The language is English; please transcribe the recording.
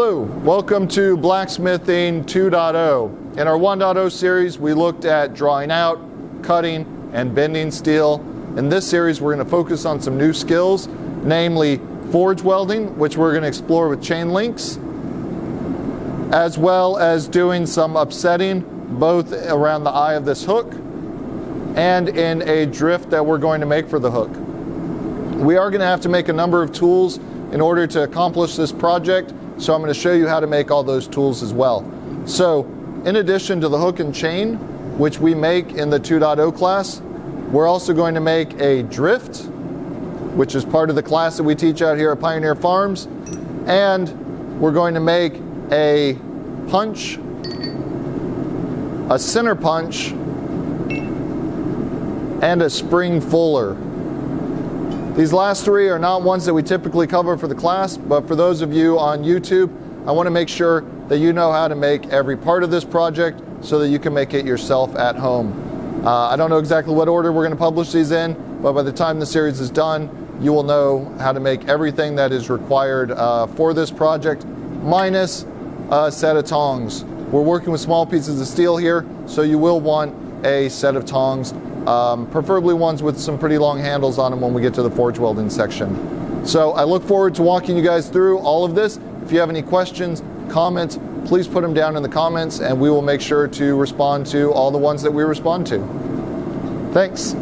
Hello, welcome to Blacksmithing 2.0. In our 1.0 series, we looked at drawing out, cutting, and bending steel. In this series, we're going to focus on some new skills, namely forge welding, which we're going to explore with chain links, as well as doing some upsetting, both around the eye of this hook and in a drift that we're going to make for the hook. We are going to have to make a number of tools in order to accomplish this project, so I'm going to show you how to make all those tools as well. So, in addition to the hook and chain, which we make in the 2.0 class, we're also going to make a drift, which is part of the class that we teach out here at Pioneer Farms, and we're going to make a punch, a center punch, and a spring fuller. These last three are not ones that we typically cover for the class, but for those of you on YouTube, I want to make sure that you know how to make every part of this project so that you can make it yourself at home. I don't know exactly what order we're going to publish these in, but by the time the series is done, you will know how to make everything that is required for this project, minus a set of tongs. We're working with small pieces of steel here, so you will want a set of tongs. Preferably ones with some pretty long handles on them when we get to the forge welding section. So I look forward to walking you guys through all of this. If you have any questions, comments, please put them down in the comments and we will make sure to respond to all the ones that we respond to. Thanks.